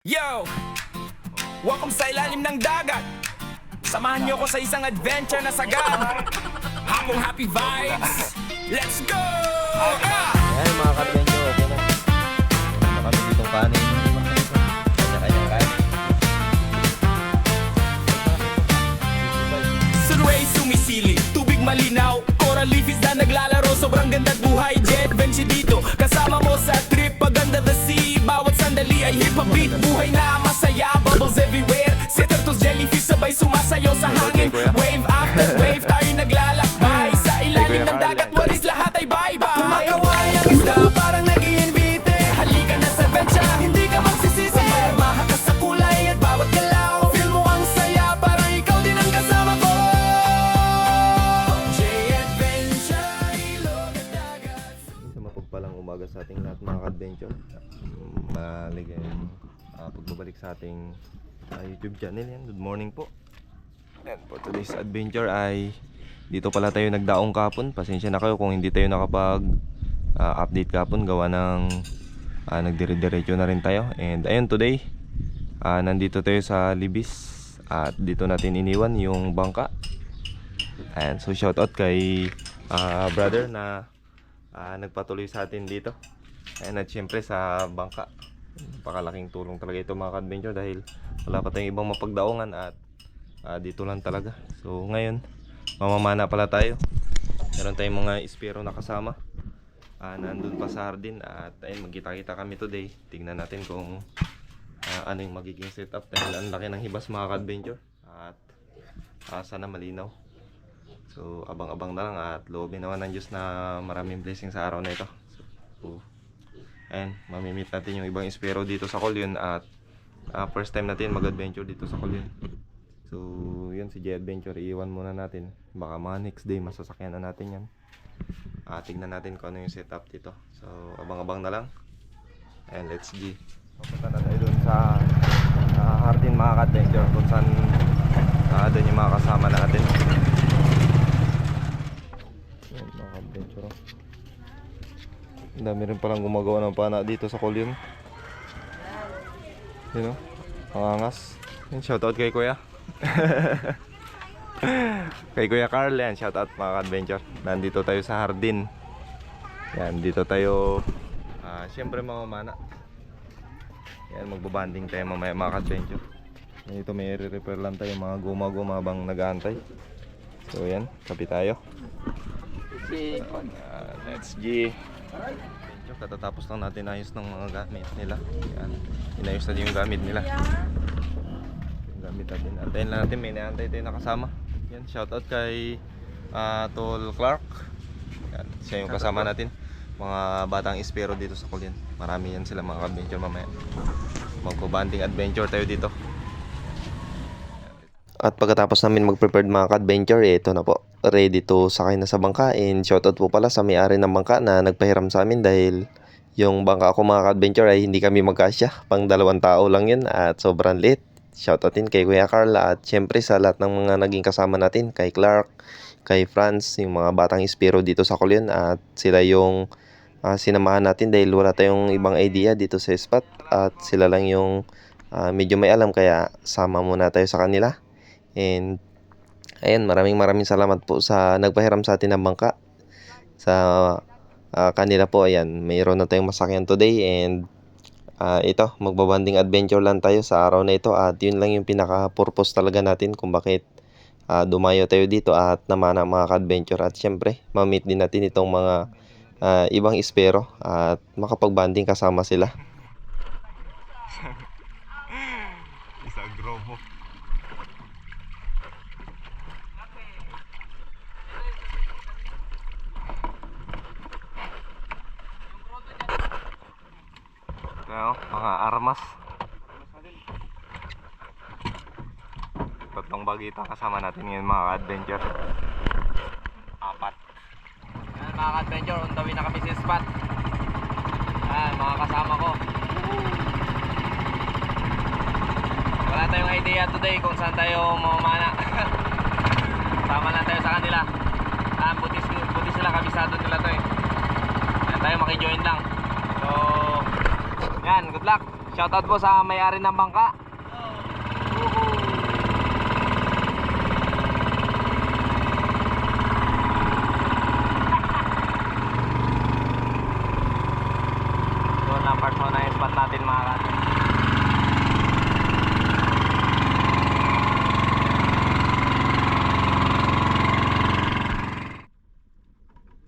Yo! Welcome sa ilalim ng dagat. Samahan niyo ko sa isang adventure na sagad. Hapong happy vibes. Let's go! Ayan mga ka-adventure, okay na. Meron kami ditong kanin. Kanya-kanya kain. Sunray sumisili, tubig malinaw. Coral leaf is na naglalaro. Sobrang ganda't buhay, jet bench dito. Kasama mo sa trip, pag under the sea. Bawat sandali ay hip-hop beat. Buhay na masaya, bubbles everywhere. Sea turtles, jellyfish, sabay sumasayaw sa hangin. Wave after wave, tayo naglalakbay. Sa ilalim ng dagat, walis lahat ay bye-bye. Kumakaway ang isda, parang nag-iinvite. Halika na sa adventure, hindi ka magsisisi. Maramaha ka sa kulay at bawat galaw. Feel mo ang saya, parang ikaw din ang kasama ko. J-Adventure, ilog at dagat. Sa mapagpalang umaga sa ating lahat mga ka-adventure. Maligayang pagbabalik sa ating YouTube channel yan. Good morning po. And for today's adventure ay dito pala tayo nagdaong kapon. Pasensya na kayo kung hindi tayo nakapag update kapon. Gawa ng nagdire-diretso na rin tayo. And ayun, today nandito tayo sa Libis. At dito natin iniwan yung bangka. And so shoutout kay brother na nagpatuloy sa atin dito. And at syempre sa bangka, napakalaking tulong talaga ito mga ka-adventure dahil wala pa tayong ibang mapagdaungan at dito lang talaga. So ngayon, mamamana pala tayo. Meron tayong mga ispero na kasama. Nandun pa sa hardin at ayun, magkita-kita kami today. Tignan natin kung ano yung magiging setup dahil ang laki ng hibas mga ka-adventure. At sana malinaw. So abang-abang na lang at loobin naman ng Diyos na maraming blessing sa araw na ito. So and mamimit natin yung ibang ispero dito sa Colyon at first time natin mag-adventure dito sa Colyon. So yun, si J-Adventure iiwan muna natin. Baka mga next day masasakyan na natin yan. Tignan natin kung ano yung setup dito. So abang-abang na lang. And let's go. Papunta na tayo dun sa hardin mga ka-adventure kung saan doon yung mga kasama natin. Yan mga ka-adventure. Ang dami rin palang gumagawa ng pana dito sa Colyon. Yun o, ang angas. Yan, shoutout kay Kuya. Kay Kuya Carl yan, shoutout mga ka-adventure. Nandito tayo sa hardin. Yan, dito tayo syempre mamamana. Yan, magbabanding tayo mamaya mga ka-adventure. Dito may re-repair lang tayo mga guma-guma habang nag-aantay. So yan, kapi tayo. Let's G. Katatapos lang natin ayos ng mga gamit nila. Yan, inayos natin yung gamit nila. Yung gamit natin, antayin lang natin, may naantay tayo nakasama. Yan, shoutout kay Tol Clark. Yan, siya yung kasama natin. Mga batang ispero dito sa Colyon. Marami yan sila mga adventure mamaya. Magpo-banding adventure tayo dito. At pagkatapos namin mag-prepared mga ka-adventure, ito na po. Ready to sakay na sa bangka. And shoutout po pala sa may-ari ng bangka na nagpahiram sa amin dahil yung bangka ko mga ka-adventure ay hindi kami magkasya. Pang 2 tao lang yun at sobrang liit. Shoutout din kay Kuya Carla at syempre sa lahat ng mga naging kasama natin. Kay Clark, kay Franz, yung mga batang ispero dito sa Colyon. At sila yung sinamahan natin dahil wala tayong ibang idea dito sa spot. At sila lang yung medyo may alam kaya sama muna tayo sa kanila. And ayan, maraming salamat po sa nagpahiram sa atin ng bangka. Sa kanila po, ayan, mayroon na tayong masakyan today. And ito, magbabanding adventure lang tayo sa araw na ito. At yun lang yung pinaka-purpose talaga natin kung bakit dumayo tayo dito at namana mga ka-adventure. At syempre, ma-meet din natin itong mga ibang ispero at makapag-banding kasama sila. Isang grobo. Mga armas. Tatlong bagita kasama natin ngayon mga ka-adventure. 4. Yan mga ka-adventure, on the way na kami sa spot. Yan mga kasama ko. Wala tayong idea today kung saan tayo mamamana. Sama lang tayo sa kanila. Buti sila, kabisado nila to eh. Yan tayo, makijoin lang. So yan, good luck. Shoutout po sa may-ari ng bangka. Doon lang part na yung spot natin mga kat.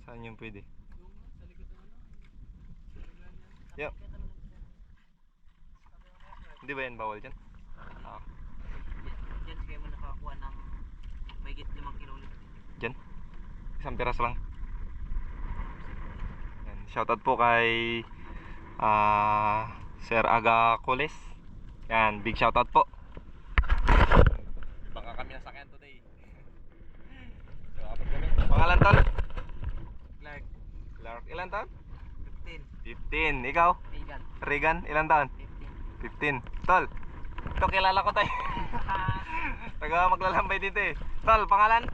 Saan yung pwede? Yup. Hindi ba yan bawal dyan? Diyan kayo mo nakakuha ng mahigit 5 kilo ulit. Dyan? Isang piraso lang. Yan. Shoutout po kay Sir Aga Coles. Yan, big shoutout po. Baka kami nasakyan today. So, apat kami. Pangalan tol? Clark, Clark. Ilan taon? 15. 15. Ikaw? Vegan, Regan? Ilan taon? 15. 15. Tol. Ito kilala ko tayo. Taga maglalambay dito eh. Tol, pangalan?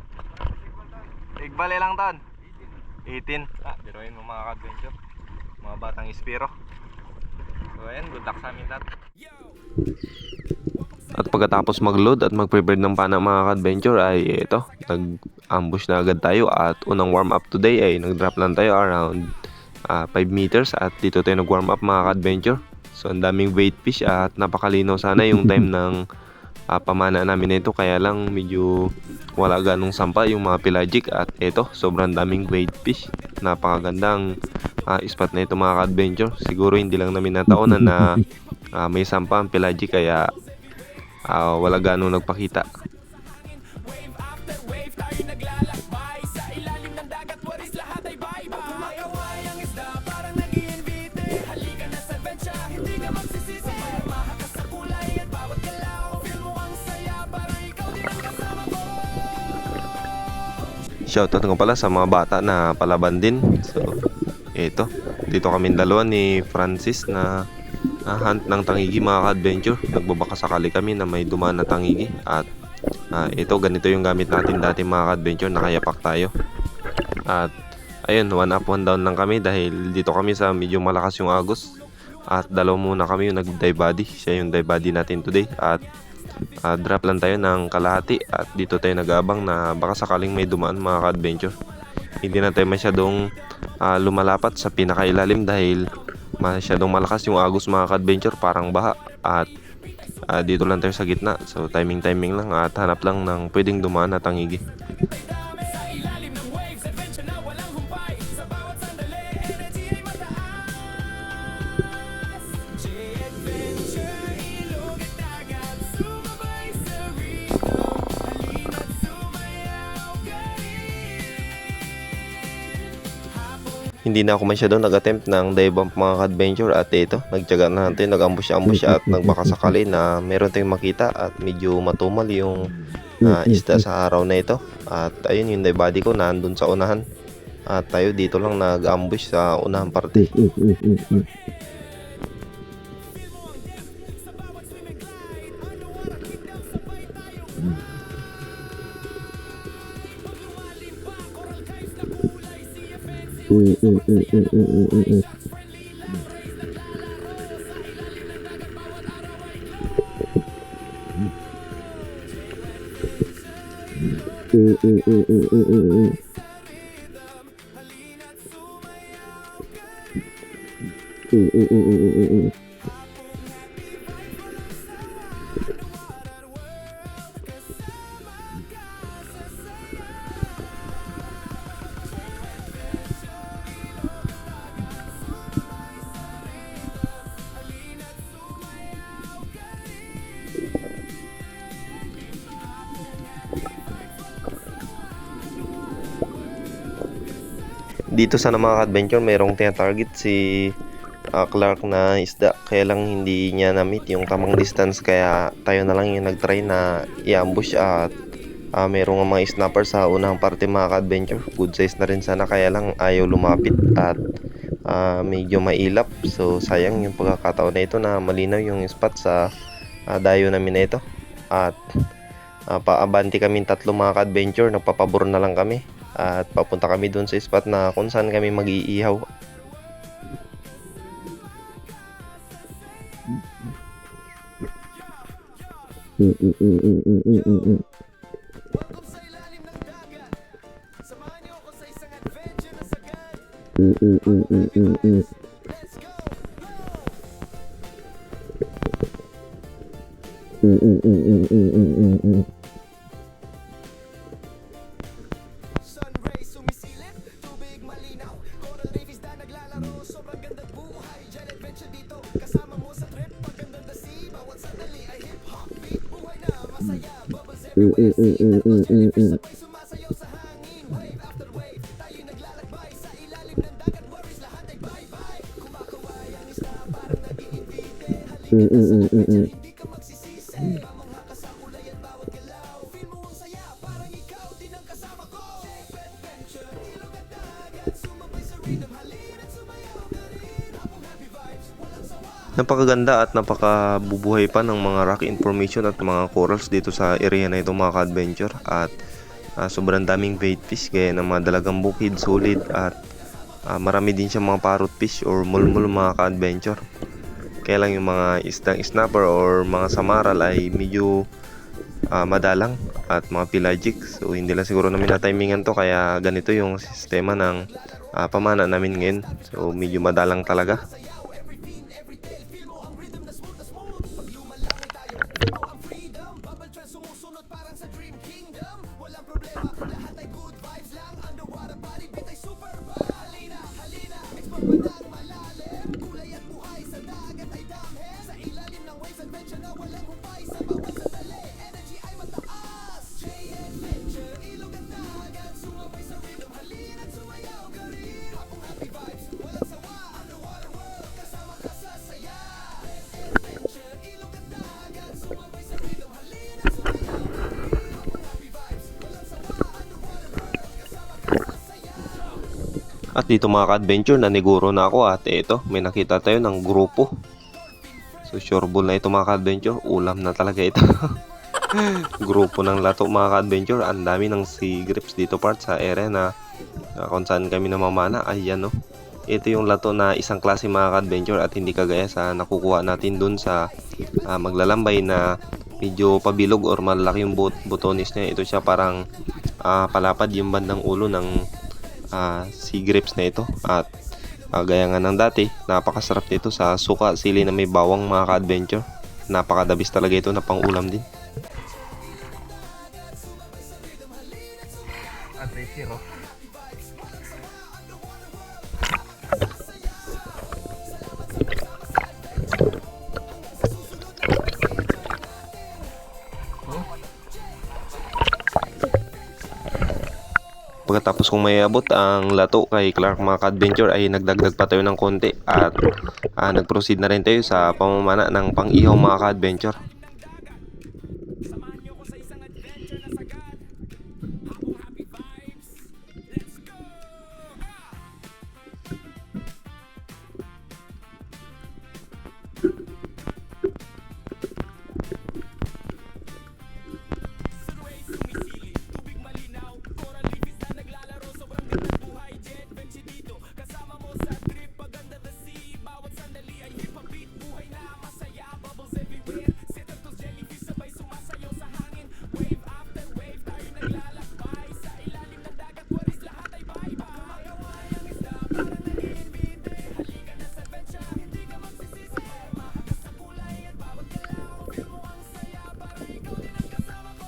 Igbal ilang taon? 18. Biruin mo mga ka-adventure. Mga batang ispiro. So ayan, good luck sa amin lahat. At pagkatapos mag-load at mag-prepare ng pana mga ka-adventure ay ito, nag-ambush na agad tayo at unang warm up today ay nag-drop lang tayo around 5 meters at dito tayo nag-warm up mga ka-adventure. So ang daming weight fish at napakalinaw sana yung time ng pamana namin nito, kaya lang medyo wala ganong sampa yung mga pelagic at ito sobrang daming weight fish. Napakagandang spot na ito mga ka-adventure. Siguro hindi lang namin nataonan na may sampa ang pelagic kaya wala ganong nagpakita. Wave after wave tayo naglalakbay sa ilalim ng dagat, what is lahat ay bye-bye. Kumakaway ang isda parang nag-iinvite. Halika na sa adventure, hindi ka magsisisi. Mahal ka sa kulay at bawat galaw. Feel mo ang saya, parang ikaw din ang kasama ko. Shoutout nga pala sa mga bata na palaban din. So ito, dito kami dalawa ni Francis na hunt ng tangigi mga ka-adventure. Nagbabaka sakali kami na may dumaan na tangigi at ito ganito yung gamit natin dati mga ka-adventure, nakayapak tayo. At ayun, 1 up 1 down lang kami dahil dito kami sa medyo malakas yung agos. At dalawa muna kami yung nag-dive body. Siya yung dive body natin today. At drop lang tayo ng kalahati at dito tayo nag-abang na baka sakaling may dumaan mga ka-adventure. Hindi na tayo masyadong lumalapat sa pinakailalim dahil masyadong malakas yung agos mga ka-adventure, parang baha. At dito lang tayo sa gitna, so timing lang at hanap lang ng pwedeng dumaan na tangigi. Sa ilalim ng waves, adventure na walang humpay. Sa bawat sandali, energy ay mataas. J-Adventure, ilog at dagat, sumabay sa rhythm. Halina't sumayaw ka rin. Hindi na ako masyado nag-attempt ng dive bump mga ka-adventure at ito, nagtyaga na natin, nag-ambush at nagbakasakali na meron tayong makita at medyo matumal yung isda sa araw na ito. At ayun yung dive body ko nandun sa unahan at tayo dito lang nag-ambush sa unahang parte. Dito sana mga ka-adventure mayroong tinatarget si Clark na isda, kaya lang hindi niya na-meet yung tamang distance, kaya tayo na lang yung nag-try na i-ambush at mayroong mga snapper sa unang parte mga ka-adventure. Good size na rin sana, kaya lang ayaw lumapit at medyo mailap, so sayang yung pagkakataon na ito na malinaw yung spot sa dayo namin na ito. At paabanti kami tatlo mga ka-adventure, nagpapabor na lang kami at papunta kami dun sa spot na kung saan kami mag-iihaw. Welcome sa ilalim ng dagat. Samahan niyo ako sa isang adventure na sagad. Let's go! Sun rays sumisilip, tubig malinaw. Coral reef isda naglalaro, sobrang gandang buhay. Jet adventure dito, kasama mo sa trip. Pagandang the sea, bawat sandali ay hip-hop beat. Buhay na masaya, bubbles everywhere. Sea turtles, jellyfish sabay sumasayaw sa hangin. Wave after wave, tayo'y naglalakbay. Sa ilalim ng dagat, worries lahat ay bye-bye. Kumakaway ang isda, parang nag-iimbite. Halika na sa adventure, hindi ka magsisisi. Mamangha ka sa kulay at bawat galaw. Feel mo ang saya, parang ikaw din ang kasama ko. Jet adventure, ilog at dagat. Sumabay sa rhythm, halina at sumayaw ka rin. Habang happy vibes, walang sawa. Napakaganda at napakabubuhay pa ng mga rock information at mga corals dito sa area na ito mga ka-adventure. At sobrang daming bait fish gaya ng mga dalagang bukid, solid at marami din siya mga parrot fish or mulmul mga ka-adventure. Kaya lang yung mga isdang snapper or mga samaral ay medyo madalang at mga pelagic. So hindi lang siguro namin na-timingan to, kaya ganito yung sistema ng pamana namin ngayon. So medyo madalang talaga. Bubble trend sumusunod parang sa Dream Kingdom. Walang problema, lahat ay good vibes lang. Underwater body beat ay super vibe. Halina, halina, explore pa ng malalim. Kulay at buhay sa dagat ay damhe. Sa ilalim ng waves, adventure na walang humpay. Sa bawat sandali, energy ay mataas. J-Adventure, ilog at dagat. Sumabay sa rhythm, halina at sumayaw ka rin. Habang happy vibes, walang sawa. Underwater world, kasama ka sa saya. J-Adventure, ilog at dagat. Sumabay sa rhythm, halina at sumayaw ka rin. Habang happy vibes, walang sawa. Underwater world, kasama ka sa saya. At dito mga ka-adventure, naniguro na ako at eto, may nakita tayo ng grupo. So sureball na ito mga ka-adventure, ulam na talaga ito. Grupo ng lato mga ka-adventure, ang dami ng sea grapes dito part sa area na kung saan kami namamana. Ayan no, ito yung lato na isang klase mga ka-adventure at hindi kagaya sa nakukuha natin dun sa maglalambay na medyo pabilog or malaki yung butonis niya. Ito siya parang palapad yung bandang ulo ng sea grapes na ito. At gaya nga ng dati, napakasarap nito sa suka, sili na may bawang mga ka-adventure. Napakadabis talaga ito na pang ulam din. At may zero. Pagkatapos kong mayabot ang lato kay Clark mga ka-adventure ay nagdagdag pa tayo ng konti at nag-proceed na rin tayo sa pamamana ng pang-ihaw mga ka-adventure. Samahan niyo ako sa isang adventure na sagad. Habang happy vibes, let's go! Sunrays sumisilip, tubig malinaw. Coral reef isda naglalaro, sobrang gandang buhay. Jet adventure dito, kasama mo sa trip. Paganda the sea, bawat sandali ay hip-hop beat. Buhay na masaya, bubbles everywhere. Sea turtles, jellyfish sabay sumasayaw sa hangin. Wave after wave, tayo naglalakbay. Sa ilalim ng dagat, worries lahat ay bye-bye. Kumakaway ang isda, parang nag-iimbite. Halika na sa adventure, hindi ka magsisisi. Mamahal ka sa kulay at bawat galaw. Feel mo ang saya, parang ikaw din ang kasama ko.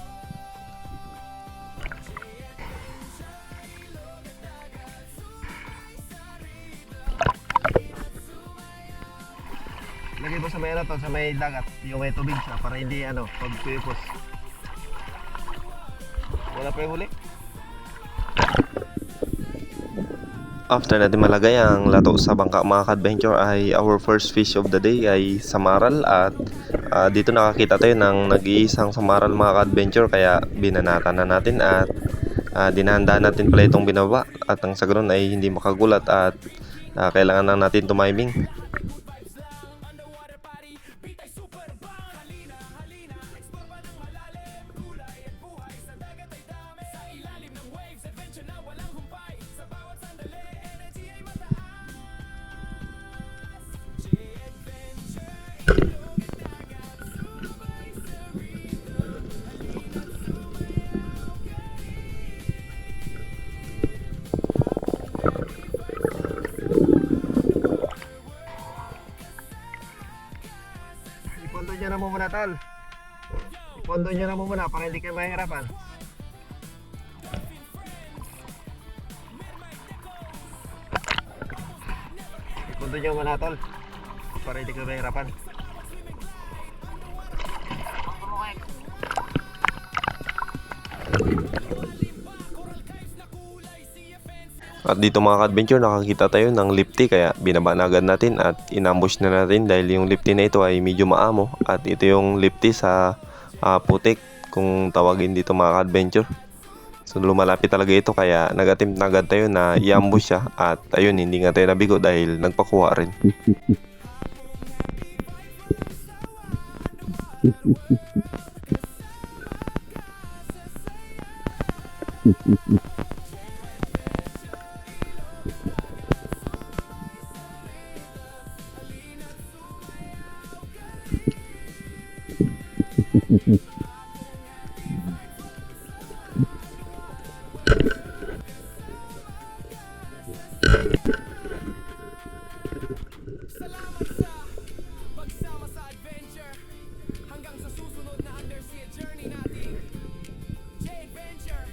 Lagay mo sa may ano to, sa may dagat, yung may tubig siya para hindi pag puyupos. Wala pa yung huli? After natin malagay ang lato sa bangka mga ka-adventure ay our first fish of the day ay samaral. At dito nakakita tayo ng nag-iisang samaral mga ka-adventure, kaya binanatan na natin at dinahandaan natin pala itong binaba. At ang sa ganoon ay hindi makagulat at kailangan na natin tumiming. Underwater party, beat ay super bang. Halina, halina, explore pa ng malalim. Kulay at buhay sa dagat ay dami. Sa ilalim ng waves, adventure na walang humpay. Sa bawat sandali, energy ay mataas. J-Adventure, ilog at dagat, sumabay sa rhythm. nyo na muna tol. Ipondo nyo na muna para hindi kayo mahihirapan. Ipondo nyo muna tol para hindi kayo mahihirapan. At dito mga ka-adventure, nakakita tayo ng lifty kaya binaba na agad natin at inambush na natin dahil yung lifty na ito ay medyo maamo at ito yung lifty sa putik kung tawagin dito mga ka-adventure. So lumalapit talaga ito kaya nag-attempt na agad tayo na i-ambush siya at ayun, hindi nga tayo nabigo dahil nagpakuha rin. Salamat sa pagsama sa adventure. Hanggang sa susunod na undersea journey natin. J-Adventure.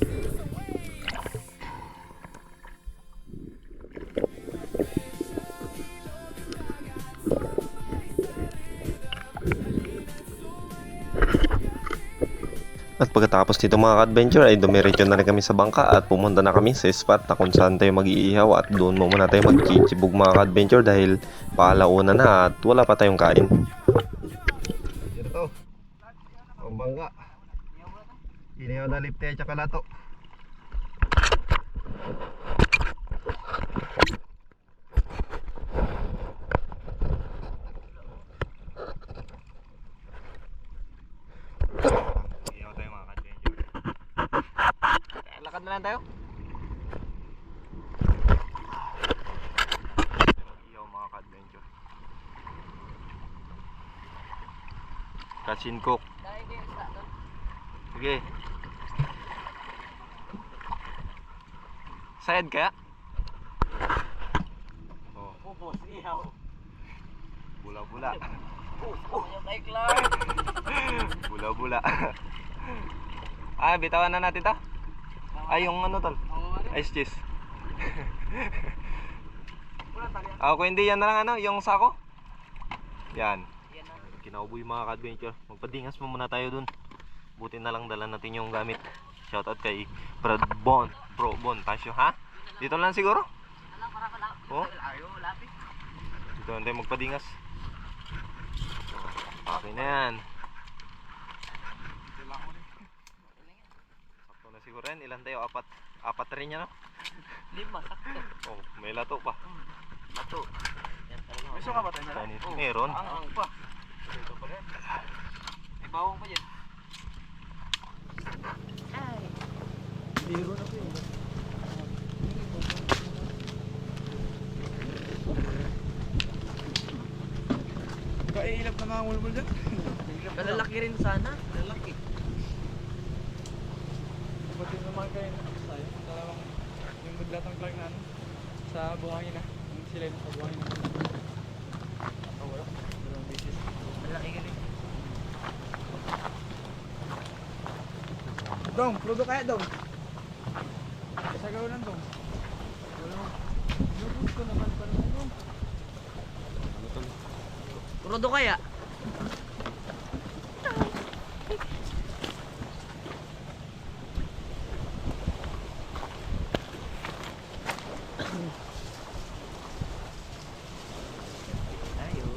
See you sa way. At pagkatapos nito mga ka-adventure ay dumiretso na rin kami sa bangka at pumunta na kami sa spot na kung saan tayo mag-iihaw at doon mo muna tayo mag-chichibog mga ka-adventure dahil paalauna na at wala pa tayong kain. Dito. Ang bangka. Inihaw na lipte at saka lato. Lakad na lang tayo. Ihaw mga ka-adventure. Kachin cook. Sige. Sayad kaya? Oh, Pupos, ihaw. bula-bula. Yung kay Clark. Bula-bula. Bitawan na natin to. Ay, yung ano tol? Ice cheese. Kung hindi yan na lang ano, yung sako. Yan. Kinauboy mga ka-adventure. Magpadingas mo muna tayo dun. Buti na lang dala natin yung gamit. Shoutout kay Brad Bon. Bro Bon Tasyo, ha? Dito lang siguro? Oh? Dito lang tayo magpadingas. Okay na yan. Sakto na siguro yan. Ilan tayo? Apat rin yan, no? 5, sakto. Oh, may lato pa. Lato. Yan talaga. May suka ba tayo na? Meron. Ang pa. Ito pa rin. May bawang pa dyan. Ay. Biro na po yun. Kailap na mga mulmul dyan. Kalalaki rin sana. Lalaki. Buti naman kayo na tayo. Dalawang yung maglatang Clark na ano, sa buhangin na. Yung sila yung sa buhangin na. Wala. Dalawang beses. Malaki ka rin. Dong, prudo kaya dong. Sagaw lang dong. Wala. Lubos ko naman pa naman dong. Rodo kaya? Ayo.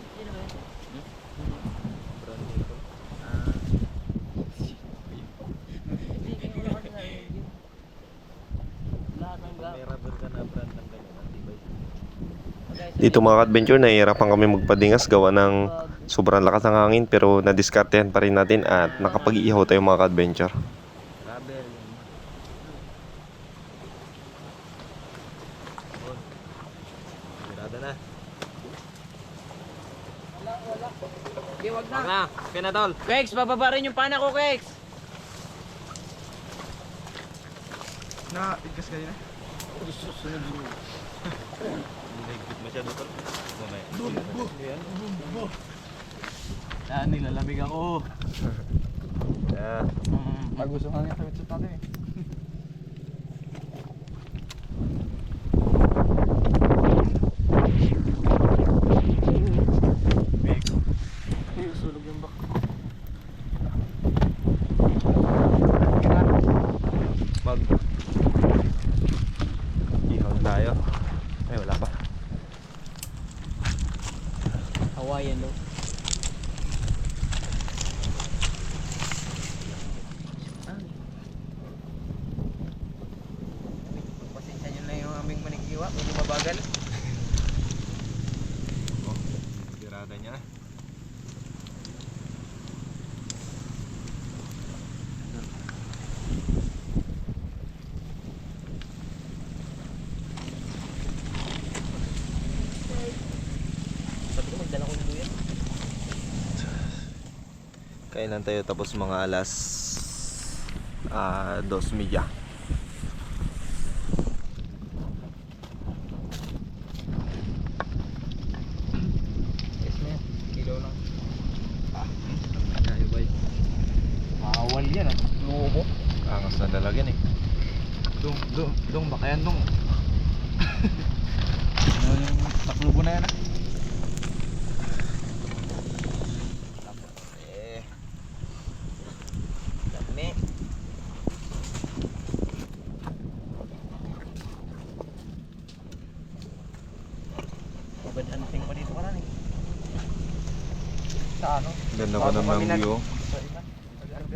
Sino ba yun? Hindi, kaya wala kasi narinig yun. Lahat ng May rubber ka na brand ng ganyan. Antibay. Dito Dito mga ka-adventure, nahihirapan kami magpadingas gawa ng sobrang lakas ng hangin pero nadiskartehan pa rin natin at nakapag-iihaw tayo mga ka-adventure. Rubber. Wala na. Wala. Di, wag na. Wag na. Okay na, tol. Kex, bababa rin yung pana ko, Kex. Nakaigkas kayo na. Susunod yun. Hindi na-higpit masyado, tol. Mamaya. Nilalamig ako. Yeah. Magustuhan niya sa natin eh. Big. Sunog yung bak. Mag. Ihaw na tayo. Ay, wala pa. Hawaiian daw. Pasensya nyo na yung aming manigiwa, medyo mabagal. Oh, birada niya. Sabi ko magdala ko yung duyan. Kailan tayo tapos mga alas 2:30. Yes na yan, kilo lang. Tayo ba? Awal yan ah. Lubo. Angas na dalagyan eh. Dong, baka yan dong. Ano yung taklubo na yan ah. Eh, Dami. Mabad-anting pa dito ka na eh. Sa ano? ganda pa naman ng view. Sa iba.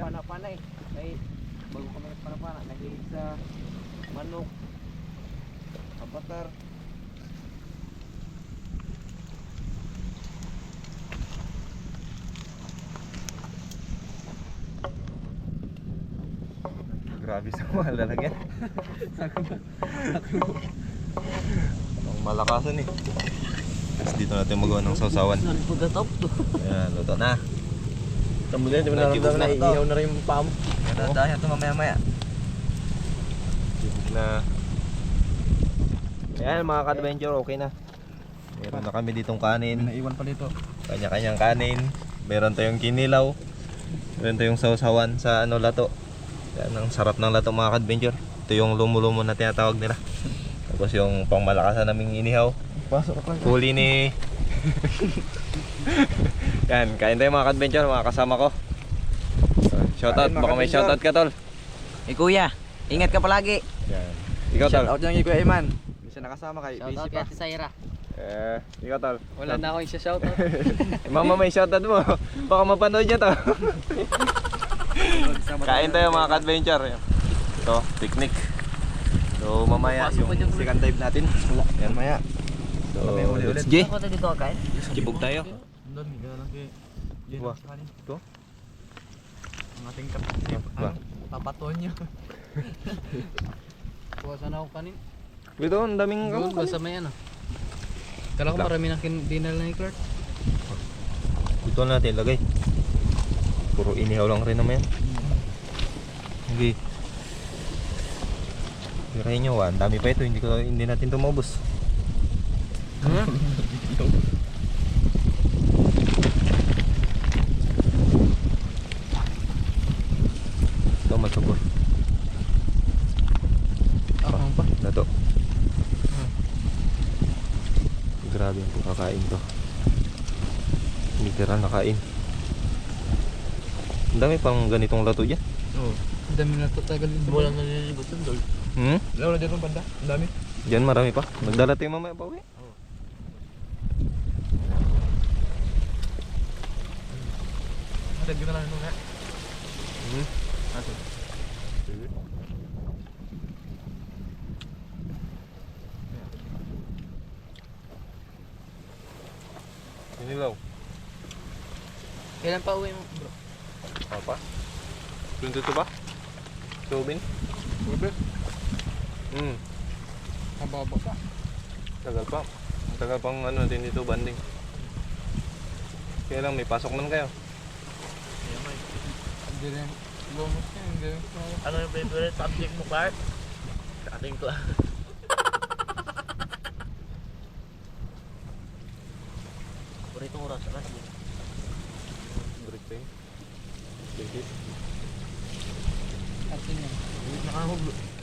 Pana-pana eh. Ay, bago kami nagpana-pana, nag-iig sa manok, kapatar. Grabe sa mga lalagyan. Ang malakasan eh. Tapos dito natin magawa ng sausawan. Nagpagatop to. Ayan, luto na. Tambulan, di mo Medyo naramdaman na bugna to. iihaw na rin yung paa mo. Dahil ito mamaya-maya. Sibog na. Ayan mga ka-adventure, okay na. Meron na kami ditong kanin. Naiwan pa dito. Kanya-kanyang kanin. Meron tayong kinilaw. Meron tayong sausawan sa ano lato. Yan, ang sarap ng lato mga ka-adventure. Ito yung lumo-lumo na tinatawag nila. Tapos yung pangmalakasan naming inihaw. Pasok ka. Huli ni... Yan, kain tayo mga ka-adventure, mga kasama ko. Shoutout, Kain, mga baka may ka-adventure. shoutout ka tol. Eh kuya, ingat ka palagi. Yan. Ikaw tol. Shout out yung Kuya Iman. Hindi siya nakasama kay Shoutout busy kay pa. Ate Saira. Ikaw tol. Wala na akong isa-shoutout. Mama may shoutout mo. Baka mapanood niya to. Kain tayo mga ka-adventure. Ito, picnic. So mamaya Pasok pa dyan, yung bro. second dive natin. Yan maya. So Kami uli-ulit. let's G. Ako na dito kain. Kibog tayo. Doon, gano'n kay Jen. Wah. Ito? Ang ating kapatid. Wah. Papatuan niyo. Kuha sana ako kanin. Ito, ang daming Doon, basta may ano. Kala ko marami na dinal na ni Clark. Ito natin lagay. Puro inihaw lang rin naman yan. Okay. Tirahin nyo, ang dami pa ito. Hindi natin ito maubos. Ito magsubor. Ako pa. Nato. Grabe yung kakain to. Literal nakain. Ang dami pang ganitong lato dyan. Oo. Ang dami na tatagal din. Wala na nililibutan doon. Wala dyan ng banda. Ang dami. Diyan marami pa. Magdala tayo mamaya pa uwi. Hatid ko na lang nung nga. Hatid. Sinilaw. Kailan pa uwi mo, bro? Apa? Tunto to ba? Tubin? Ube. Hmm. Mababa pa. Tagal pa. Matagal pang ano natin dito, banding. Kaya lang, may pasok man kayo. Hindi rin. Lumos ka, hindi rin. Ano yung favorite subject mo, Clark? Sa ating class. Paboritong oras, alas yun. Break time. Break it. Atin yan. Nakahuglo.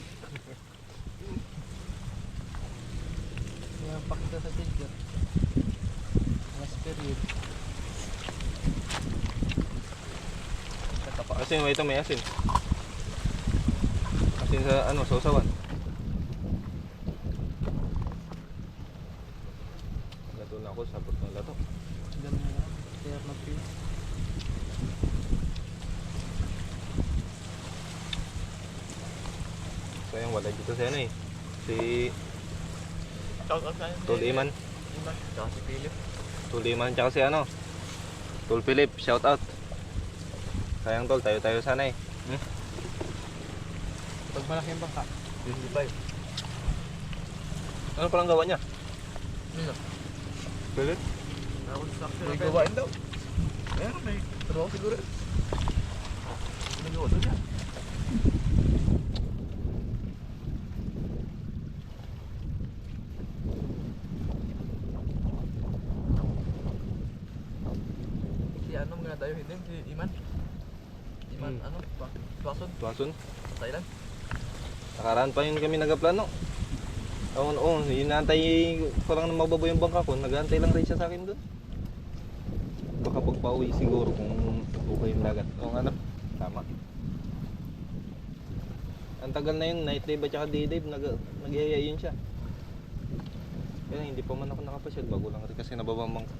Kaya pakita sa teacher. Last period. Asin, ito may asin. Asin sa ano, sausawan. Lato na ako, sabot ng lato. Ganun na lang. Kaya mag-pin. Sayang wala dito si ano eh. Si Shout out sa'yo. Tol Iman. Iman. Tsaka si Philip. Tol Iman tsaka si ano. Tol Philip, shout out. Sayang tol, tayo sana eh. Pag malaki yung bangka. 25. Ano palang gawa niya? Nila. Philip? Construction. May gawain daw. Meron, may trabaho siguro. Nagawa doon yan. Si ano mga tayo hindi? Si Iman? Iman ano? Tuwason? Tuwason? Thailand? Nakaraan pa yun kami nagaplano. Oo, hinantay ko lang na mababoy yung bangka ko. Nag-aantay lang rin siya sa akin doon. Baka pagpauwi siguro kung okay yung dagat. Oo nga na, tama. Ang tagal na yun, night dive at saka day dive, nag-iaya yun siya. Kaya hindi pa man ako nakapasyal, bago lang rin kasi nababang bangka.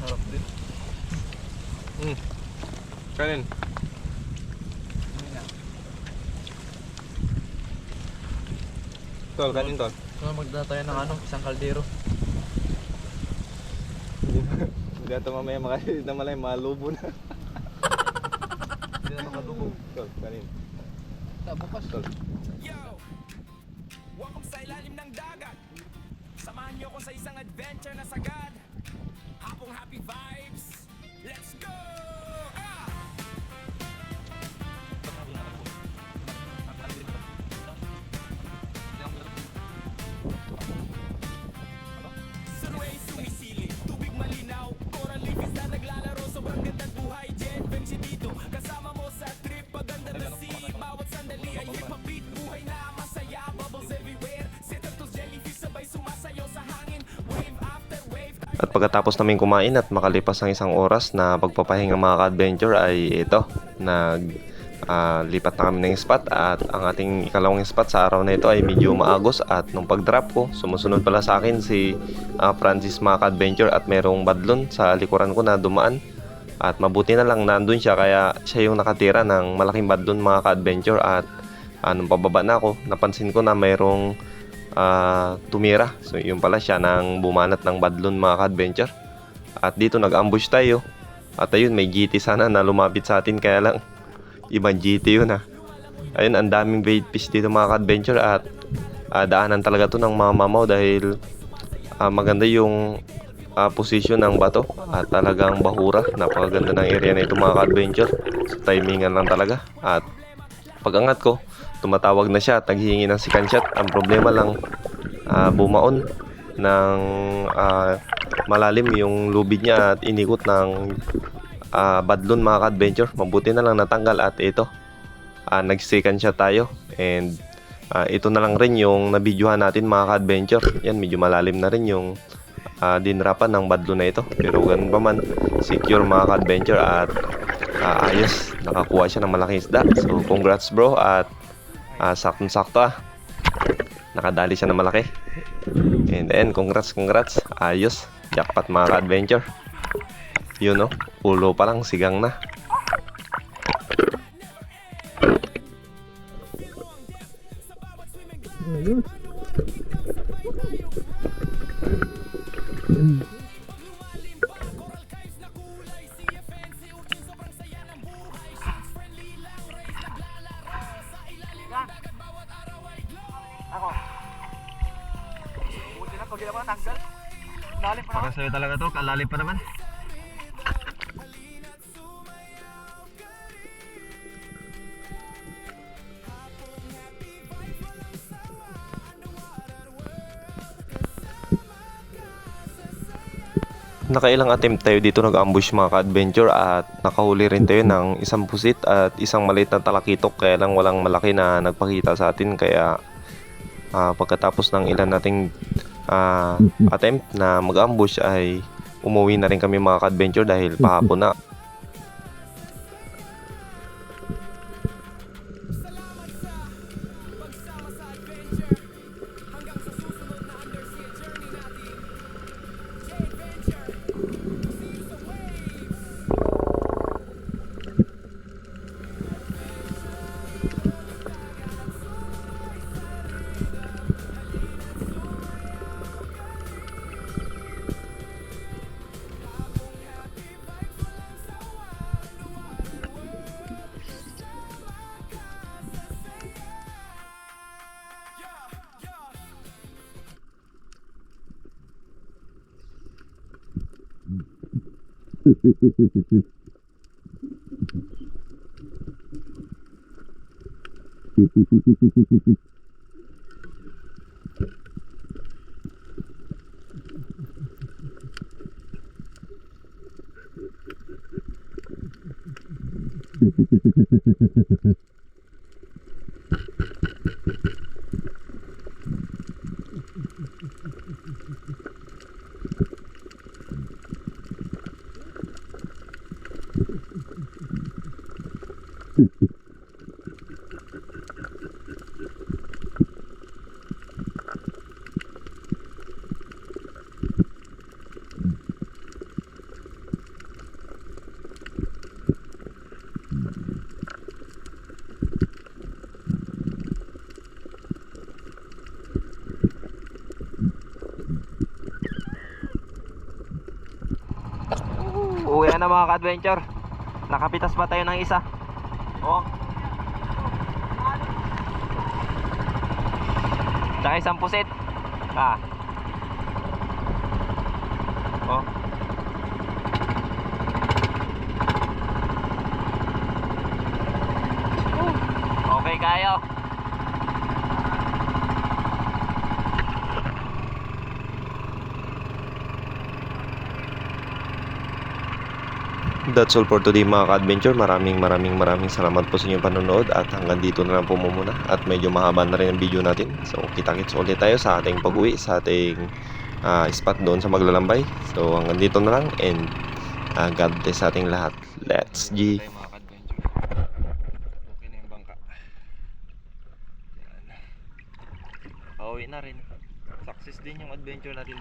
Harap din. Kanin. Tol, kanin tol. So magdala tayo ng ano, isang kaldero. Hindi ito mamaya makalit na malay, malubo na. Hindi na makadugo. Tol, kanin. Bukas. Tol. Yo! Welcome sa ilalim ng dagat. Samahan niyo ko sa isang adventure na sagad. Hapong happy vibes. Let's go! Ah! Sunway sumisili, tubig malinaw. Coral reefs na naglalaro, sobrang gandang buhay. Jet Benji dito, kasama mo sa trip. Paganda na sea, bawat sandali ay hip-hop-beat. Buhay na masaya, bubbles everywhere. Sea turtles, jellyfish, sabay sumasayo sa hangin. Wave after wave. At pagkatapos namin kumain at makalipas ng isang oras na pagpapahinga mga ka-adventure ay ito, lipat na kami ng spot at ang ating ikalawang spot sa araw na ito ay medyo maagos at nung pag-drop ko, sumusunod pala sa akin si Francis mga ka-adventure at merong badlon sa likuran ko na dumaan at mabuti na lang nandun siya kaya siya yung nakatira ng malaking badlon mga ka-adventure at nung pababa na ako, napansin ko na mayroong tumira. So yun pala siya nang bumanat ng badlon mga ka-adventure. At dito nag-ambush tayo. At ayun, may GT sana na lumapit sa atin kaya lang ibang GT yun ha. Ayun, ang daming bait fish dito mga ka-adventure at daanan talaga to ng mamamaw dahil maganda yung position ng bato at talagang bahura. Napakaganda ng area na ito mga ka-adventure. So timingan lang talaga. At pag-angat ko, tumatawag na siya at naghihingi ng second shot. Ang problema lang, bumaon ng malalim yung lubid niya at inikot ng badlon mga ka-adventure. Mabuti na lang natanggal at ito, nag-second shot tayo. And ito na lang rin yung nabidyohan natin mga ka-adventure. Yan, medyo malalim na rin yung dinrapan ng badlon na ito. Pero ganun pa man, secure mga ka-adventure at ayos, nakakuha siya ng malaking isda. So congrats bro at saktong-sakto nakadali siya ng malaki. And then congrats, ayos, jackpot mga ka-adventure. Yun no, ulo pa lang sigang na. sa'yo talaga to, kalalim pa naman. Nakailang attempt tayo dito nag-ambush mga ka-adventure at nakahuli rin tayo ng isang pusit at isang maliit na talakitok, kaya lang walang malaki na nagpakita sa atin, kaya pagkatapos ng ilan nating attempt na mag-ambush ay umuwi na rin kami mga ka-adventure dahil pahapon na. Uwi na mga ka-adventure. Nakapitas pa tayo ng isa. Oh. Tsaka isang pusit. Oh. Okay kayo. That's all for today mga ka-adventure. Maraming salamat po sa inyong panonood at hanggang dito na lang po muna at medyo mahaba na rin ang video natin. So kita-kits ulit tayo sa ating pag-uwi sa ating spot doon sa Maglalambay. So hanggang dito na lang and God bless sa ating lahat. Let's G. Mga ka-adventure. Okay na yung bangka. Yan. Pauwi na rin. Success din yung adventure natin.